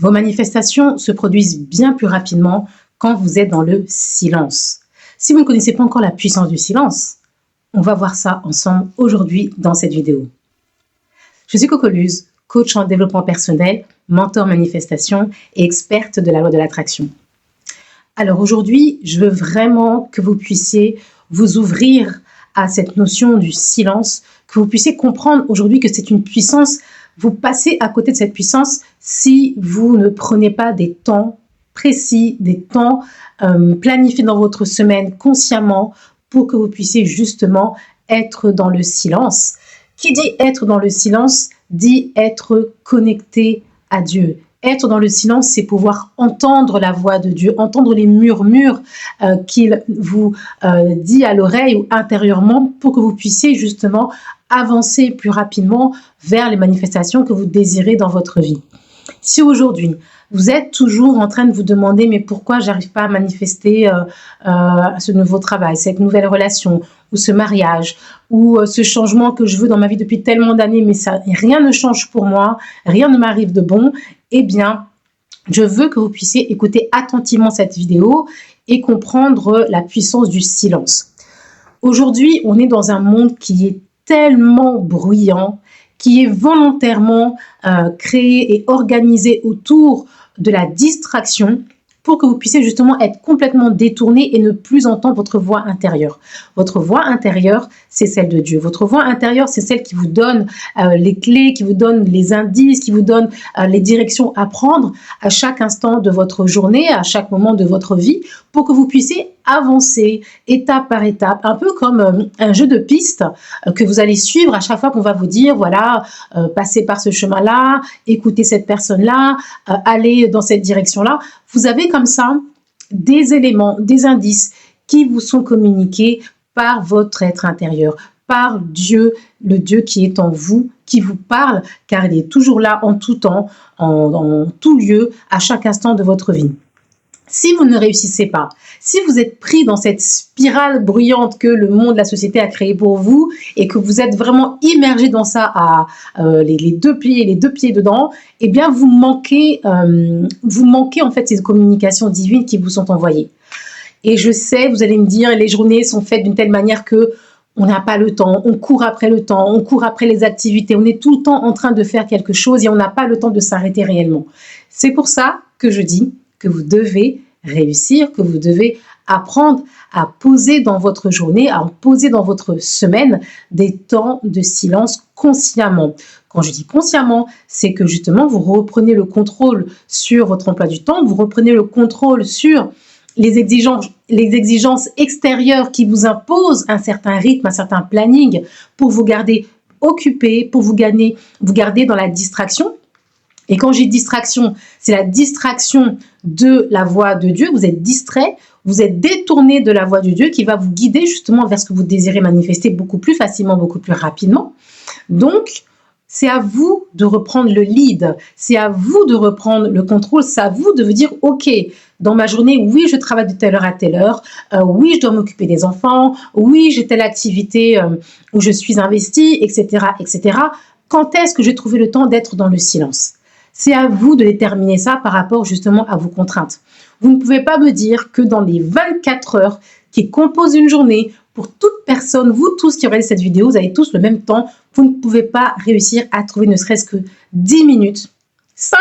Vos manifestations se produisent bien plus rapidement quand vous êtes dans le silence. Si vous ne connaissez pas encore la puissance du silence, on va voir ça ensemble aujourd'hui dans cette vidéo. Je suis Coco Luz, coach en développement personnel, mentor manifestation et experte de la loi de l'attraction. Alors aujourd'hui, je veux vraiment que vous puissiez vous ouvrir à cette notion du silence, que vous puissiez comprendre aujourd'hui que c'est une puissance. Vous passez à côté de cette puissance si vous ne prenez pas des temps précis, des temps planifiés dans votre semaine consciemment pour que vous puissiez justement être dans le silence. Qui dit être dans le silence dit être connecté à Dieu. Être dans le silence, c'est pouvoir entendre la voix de Dieu, entendre les murmures qu'il vous dit à l'oreille ou intérieurement pour que vous puissiez justement avancer plus rapidement vers les manifestations que vous désirez dans votre vie. Si aujourd'hui, vous êtes toujours en train de vous demander mais pourquoi j'arrive pas à manifester ce nouveau travail, cette nouvelle relation ou ce mariage ou ce changement que je veux dans ma vie depuis tellement d'années mais rien ne change pour moi, rien ne m'arrive de bon, eh bien, je veux que vous puissiez écouter attentivement cette vidéo et comprendre la puissance du silence. Aujourd'hui, on est dans un monde qui est tellement bruyant, qui est volontairement créé et organisé autour de la distraction pour que vous puissiez justement être complètement détourné et ne plus entendre votre voix intérieure. Votre voix intérieure, c'est celle de Dieu. Votre voix intérieure, c'est celle qui vous donne les clés, qui vous donne les indices, qui vous donne les directions à prendre à chaque instant de votre journée, à chaque moment de votre vie, pour que vous puissiez avancer étape par étape, un peu comme un jeu de piste que vous allez suivre à chaque fois qu'on va vous dire, voilà, passez par ce chemin-là, écoutez cette personne-là, allez dans cette direction-là. Vous avez comme ça des éléments, des indices qui vous sont communiqués par votre être intérieur, par Dieu, le Dieu qui est en vous, qui vous parle, car il est toujours là en tout temps, en tout lieu, à chaque instant de votre vie. Si vous ne réussissez pas, si vous êtes pris dans cette spirale bruyante que le monde, la société a créée pour vous et que vous êtes vraiment immergé dans ça à les deux pieds dedans, eh bien vous manquez en fait ces communications divines qui vous sont envoyées. Et je sais, vous allez me dire, les journées sont faites d'une telle manière que on n'a pas le temps, on court après le temps, on court après les activités, on est tout le temps en train de faire quelque chose et on n'a pas le temps de s'arrêter réellement. C'est pour ça que je dis que vous devez réussir, que vous devez apprendre à poser dans votre journée, à poser dans votre semaine des temps de silence consciemment. Quand je dis consciemment, c'est que justement vous reprenez le contrôle sur votre emploi du temps, vous reprenez le contrôle sur les exigences extérieures qui vous imposent un certain rythme, un certain planning pour vous garder occupé, pour vous garder dans la distraction. Et quand j'ai distraction, c'est la distraction de la voix de Dieu. Vous êtes distrait, vous êtes détourné de la voix de Dieu qui va vous guider justement vers ce que vous désirez manifester beaucoup plus facilement, beaucoup plus rapidement. Donc, c'est à vous de reprendre le lead, c'est à vous de reprendre le contrôle, c'est à vous de vous dire « Ok, dans ma journée, oui, je travaille de telle heure à telle heure, oui, je dois m'occuper des enfants, oui, j'ai telle activité où je suis investie, etc., etc. Quand est-ce que j'ai trouvé le temps d'être dans le silence ?» C'est à vous de déterminer ça par rapport justement à vos contraintes. Vous ne pouvez pas me dire que dans les 24 heures qui composent une journée, pour toute personne, vous tous qui regardez cette vidéo, vous avez tous le même temps, vous ne pouvez pas réussir à trouver ne serait-ce que 10 minutes. 5,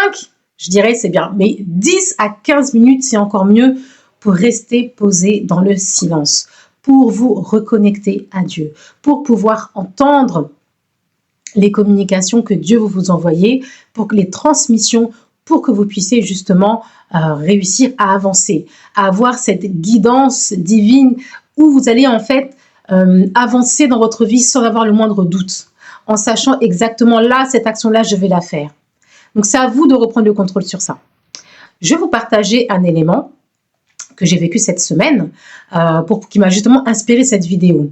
je dirais, c'est bien, mais 10 à 15 minutes, c'est encore mieux pour rester posé dans le silence, pour vous reconnecter à Dieu, pour pouvoir entendre les communications que Dieu vous envoie, pour que les transmissions, pour que vous puissiez justement réussir à avancer, à avoir cette guidance divine où vous allez en fait avancer dans votre vie sans avoir le moindre doute, en sachant exactement là, cette action-là, je vais la faire. Donc c'est à vous de reprendre le contrôle sur ça. Je vais vous partager un élément que j'ai vécu cette semaine qui m'a justement inspiré cette vidéo.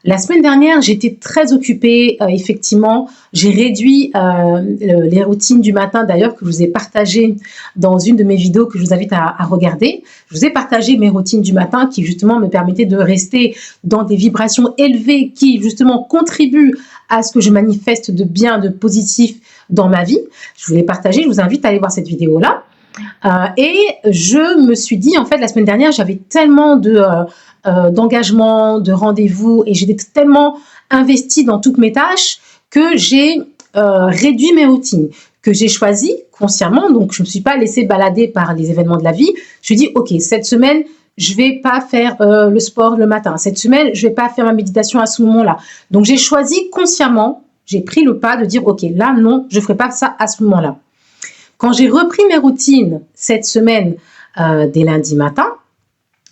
La semaine dernière, j'étais très occupée, effectivement. J'ai réduit les routines du matin, d'ailleurs, que je vous ai partagées dans une de mes vidéos que je vous invite à regarder. Je vous ai partagé mes routines du matin qui, justement, me permettaient de rester dans des vibrations élevées qui, justement, contribuent à ce que je manifeste de bien, de positif dans ma vie. Je vous l'ai partagé, je vous invite à aller voir cette vidéo-là. Et je me suis dit, en fait, la semaine dernière, j'avais tellement d'engagement, de rendez-vous, et j'étais tellement investie dans toutes mes tâches que j'ai réduit mes routines, que j'ai choisi consciemment. Donc, je ne me suis pas laissée balader par les événements de la vie. Je me suis dit, OK, cette semaine, je ne vais pas faire le sport le matin. Cette semaine, je ne vais pas faire ma méditation à ce moment-là. Donc, j'ai choisi consciemment, j'ai pris le pas de dire, OK, là, non, je ne ferai pas ça à ce moment-là. Quand j'ai repris mes routines cette semaine dès lundi matin,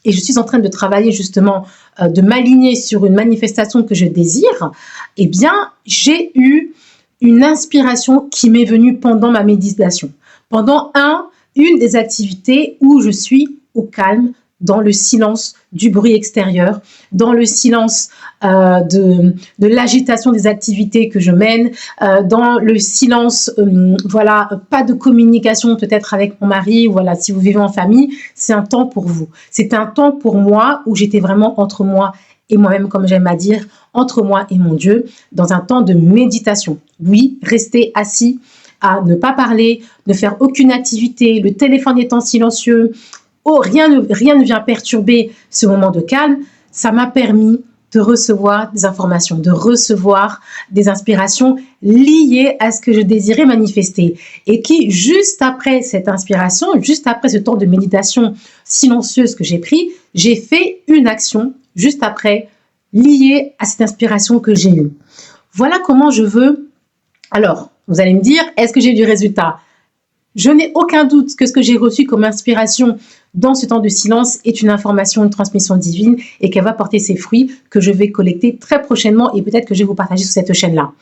et je suis en train de travailler justement, de m'aligner sur une manifestation que je désire, eh bien, j'ai eu une inspiration qui m'est venue pendant ma méditation, pendant une des activités où je suis au calme, dans le silence du bruit extérieur, dans le silence de l'agitation des activités que je mène, dans le silence, voilà, pas de communication peut-être avec mon mari, voilà, si vous vivez en famille, c'est un temps pour vous. C'est un temps pour moi où j'étais vraiment entre moi et moi-même, comme j'aime à dire, entre moi et mon Dieu, dans un temps de méditation. Oui, rester assis, à ne pas parler, ne faire aucune activité, le téléphone étant silencieux, oh, rien ne vient perturber ce moment de calme, ça m'a permis de recevoir des informations, de recevoir des inspirations liées à ce que je désirais manifester. Et qui, juste après cette inspiration, juste après ce temps de méditation silencieuse que j'ai pris, j'ai fait une action juste après liée à cette inspiration que j'ai eue. Voilà comment je veux. Alors, vous allez me dire, est-ce que j'ai eu du résultat? Je n'ai aucun doute que ce que j'ai reçu comme inspiration dans ce temps de silence est une information, une transmission divine et qu'elle va porter ses fruits que je vais collecter très prochainement et peut-être que je vais vous partager sur cette chaîne-là.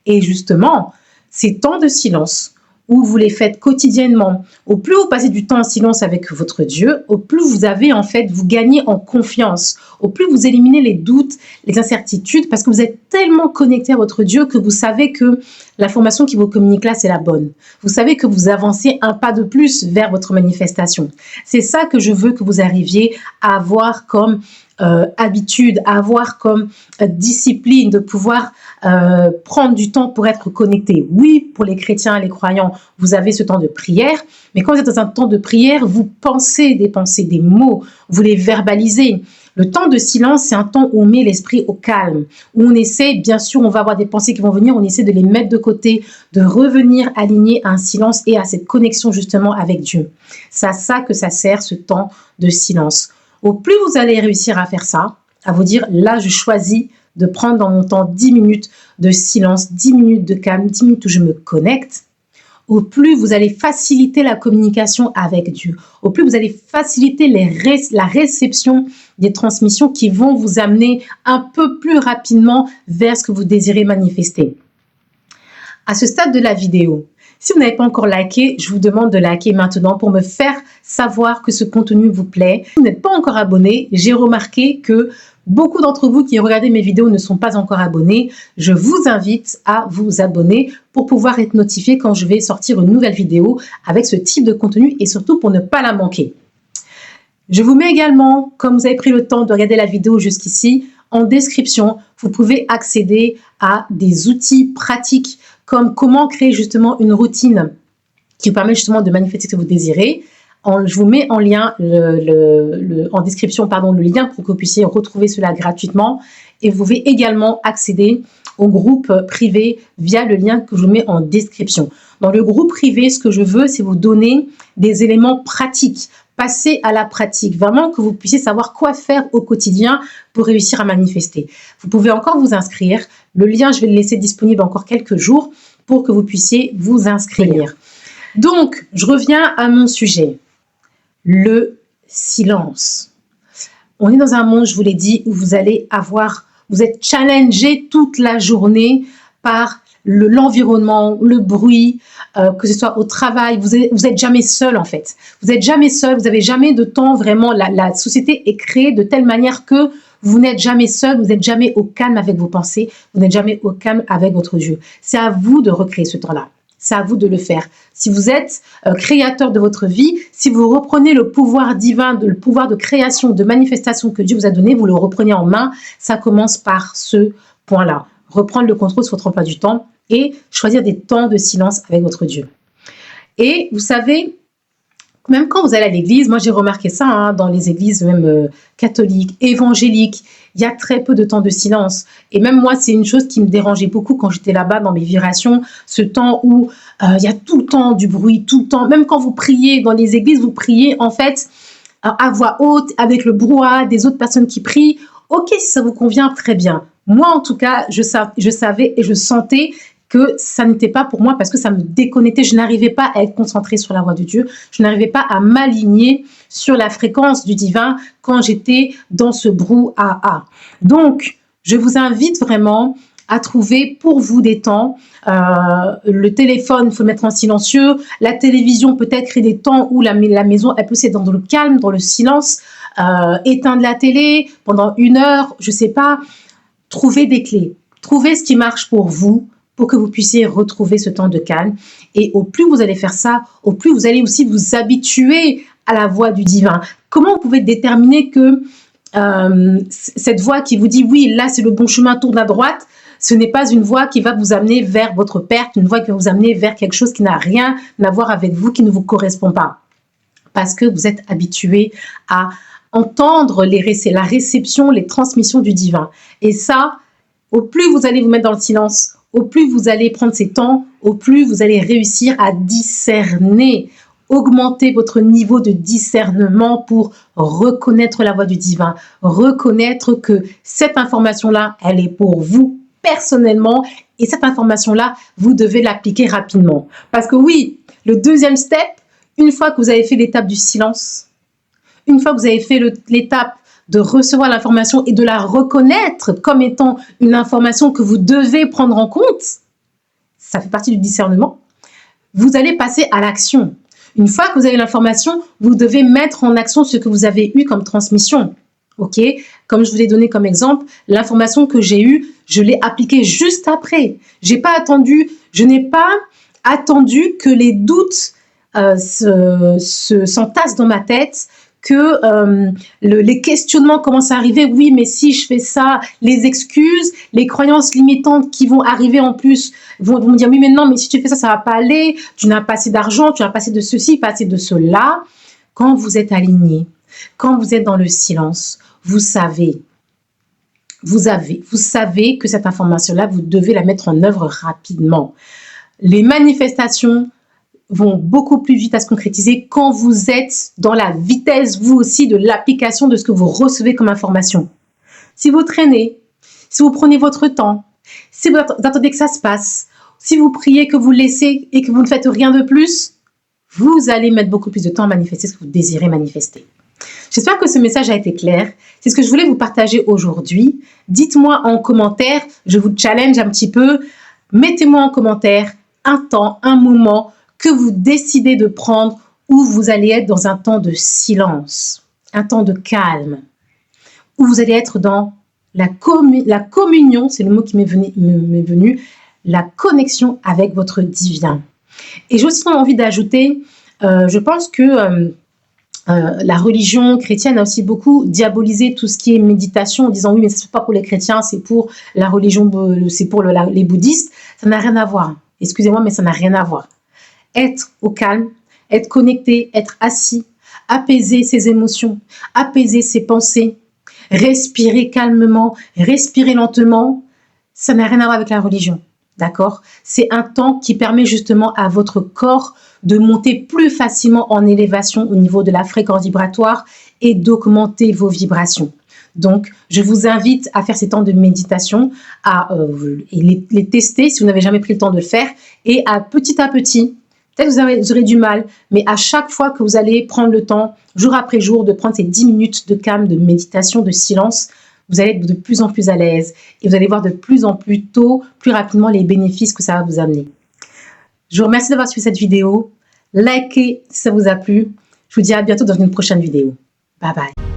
Et justement, ces temps de silence où vous les faites quotidiennement, au plus vous passez du temps en silence avec votre Dieu, au plus vous avez en fait, vous gagnez en confiance, au plus vous éliminez les doutes, les incertitudes, parce que vous êtes tellement connecté à votre Dieu que vous savez que l'information qui vous communique là, c'est la bonne. Vous savez que vous avancez un pas de plus vers votre manifestation. C'est ça que je veux que vous arriviez à avoir comme habitude, à avoir comme discipline de pouvoir prendre du temps pour être connecté. Oui, pour les chrétiens, les croyants, vous avez ce temps de prière, mais quand vous êtes dans un temps de prière, vous pensez, des mots, vous les verbalisez. Le temps de silence, c'est un temps où on met l'esprit au calme, où on essaie, bien sûr, on va avoir des pensées qui vont venir, on essaie de les mettre de côté, de revenir aligné à un silence et à cette connexion justement avec Dieu. C'est à ça que ça sert, ce temps de silence. Au plus vous allez réussir à faire ça, à vous dire, là, je choisis de prendre dans mon temps 10 minutes de silence, 10 minutes de calme, 10 minutes où je me connecte, au plus vous allez faciliter la communication avec Dieu, au plus vous allez faciliter la réception des transmissions qui vont vous amener un peu plus rapidement vers ce que vous désirez manifester. À ce stade de la vidéo, si vous n'avez pas encore liké, je vous demande de liker maintenant pour me faire savoir que ce contenu vous plaît. Si vous n'êtes pas encore abonné, j'ai remarqué que beaucoup d'entre vous qui regardez mes vidéos ne sont pas encore abonnés. Je vous invite à vous abonner pour pouvoir être notifié quand je vais sortir une nouvelle vidéo avec ce type de contenu et surtout pour ne pas la manquer. Je vous mets également, comme vous avez pris le temps de regarder la vidéo jusqu'ici, en description, vous pouvez accéder à des outils pratiques comme comment créer justement une routine qui vous permet justement de manifester ce que vous désirez. Je vous mets en lien, en description, le lien pour que vous puissiez retrouver cela gratuitement. Et vous pouvez également accéder au groupe privé via le lien que je vous mets en description. Dans le groupe privé, ce que je veux, c'est vous donner des éléments pratiques. Passer à la pratique, vraiment que vous puissiez savoir quoi faire au quotidien pour réussir à manifester. Vous pouvez encore vous inscrire. Le lien, je vais le laisser disponible encore quelques jours pour que vous puissiez vous inscrire. Donc, je reviens à mon sujet. Le silence. On est dans un monde, je vous l'ai dit, où vous êtes challengé toute la journée par l'environnement, le bruit, que ce soit au travail, vous êtes jamais seul en fait. Vous êtes jamais seul, vous n'avez jamais de temps vraiment. La société est créée de telle manière que vous n'êtes jamais seul, vous n'êtes jamais au calme avec vos pensées, vous n'êtes jamais au calme avec votre Dieu. C'est à vous de recréer ce temps-là. C'est à vous de le faire. Si vous êtes créateur de votre vie, si vous reprenez le pouvoir divin, le pouvoir de création, de manifestation que Dieu vous a donné, vous le reprenez en main, ça commence par ce point-là. Reprendre le contrôle sur votre emploi du temps et choisir des temps de silence avec votre Dieu. Et vous savez, même quand vous allez à l'église, moi j'ai remarqué ça hein, dans les églises même catholiques, évangéliques, il y a très peu de temps de silence. Et même moi, c'est une chose qui me dérangeait beaucoup quand j'étais là-bas dans mes vibrations, ce temps où il y a tout le temps du bruit, tout le temps. Même quand vous priez dans les églises, vous priez en fait à voix haute, avec le brouhaha des autres personnes qui prient. Ok, si ça vous convient, très bien. Moi, en tout cas, je savais et je sentais que ça n'était pas pour moi parce que ça me déconnectait. Je n'arrivais pas à être concentrée sur la voix de Dieu. Je n'arrivais pas à m'aligner sur la fréquence du divin quand j'étais dans ce brouhaha. Donc, je vous invite vraiment à trouver pour vous des temps. Le téléphone, il faut le mettre en silencieux. La télévision, peut-être créer des temps où la maison, elle peut être dans le calme, dans le silence. Éteindre la télé pendant 1 heure, je ne sais pas. Trouvez des clés. Trouvez ce qui marche pour vous, pour que vous puissiez retrouver ce temps de calme. Et au plus vous allez faire ça, au plus vous allez aussi vous habituer à la voix du divin. Comment vous pouvez déterminer que cette voix qui vous dit « oui, là c'est le bon chemin, tourne à droite », ce n'est pas une voix qui va vous amener vers votre perte, une voix qui va vous amener vers quelque chose qui n'a rien à voir avec vous, qui ne vous correspond pas. Parce que vous êtes habitué à entendre la réception, les transmissions du divin. Et ça, au plus vous allez vous mettre dans le silence, au plus vous allez prendre ces temps, au plus vous allez réussir à discerner, augmenter votre niveau de discernement pour reconnaître la voix du divin, reconnaître que cette information-là, elle est pour vous personnellement et cette information-là, vous devez l'appliquer rapidement. Parce que oui, le deuxième step, une fois que vous avez fait l'étape du silence, une fois que vous avez fait l'étape de recevoir l'information et de la reconnaître comme étant une information que vous devez prendre en compte, ça fait partie du discernement, vous allez passer à l'action. Une fois que vous avez l'information, vous devez mettre en action ce que vous avez eu comme transmission. Ok? Comme je vous l'ai donné comme exemple, l'information que j'ai eue, je l'ai appliquée juste après. Je n'ai pas attendu que les doutes s'entassent dans ma tête, que les questionnements commencent à arriver. Oui, mais si je fais ça, les excuses, les croyances limitantes qui vont arriver en plus vont me dire oui, mais non, mais si tu fais ça, ça va pas aller. Tu n'as pas assez d'argent, tu n'as pas assez de ceci, pas assez de cela. Quand vous êtes aligné, quand vous êtes dans le silence, vous savez que cette information-là, vous devez la mettre en œuvre rapidement. Les manifestations vont beaucoup plus vite à se concrétiser quand vous êtes dans la vitesse, vous aussi, de l'application de ce que vous recevez comme information. Si vous traînez, si vous prenez votre temps, si vous attendez que ça se passe, si vous priez, que vous laissez et que vous ne faites rien de plus, vous allez mettre beaucoup plus de temps à manifester ce que vous désirez manifester. J'espère que ce message a été clair. C'est ce que je voulais vous partager aujourd'hui. Dites-moi en commentaire, je vous challenge un petit peu. Mettez-moi en commentaire un temps, un moment que vous décidez de prendre où vous allez être dans un temps de silence, un temps de calme, où vous allez être dans la communion, c'est le mot qui m'est venu, la connexion avec votre divin. Et j'ai aussi envie d'ajouter, je pense que la religion chrétienne a aussi beaucoup diabolisé tout ce qui est méditation en disant oui, mais ce n'est pas pour les chrétiens, c'est pour la religion, c'est pour les bouddhistes. Ça n'a rien à voir. Excusez-moi, mais ça n'a rien à voir. Être au calme, être connecté, être assis, apaiser ses émotions, apaiser ses pensées, respirer calmement, respirer lentement, ça n'a rien à voir avec la religion, d'accord? C'est un temps qui permet justement à votre corps de monter plus facilement en élévation au niveau de la fréquence vibratoire et d'augmenter vos vibrations. Donc, je vous invite à faire ces temps de méditation, à les tester si vous n'avez jamais pris le temps de le faire et à petit, peut-être que vous aurez du mal, mais à chaque fois que vous allez prendre le temps, jour après jour, de prendre ces 10 minutes de calme, de méditation, de silence, vous allez être de plus en plus à l'aise et vous allez voir de plus en plus tôt, plus rapidement les bénéfices que ça va vous amener. Je vous remercie d'avoir suivi cette vidéo. Likez si ça vous a plu. Je vous dis à bientôt dans une prochaine vidéo. Bye bye.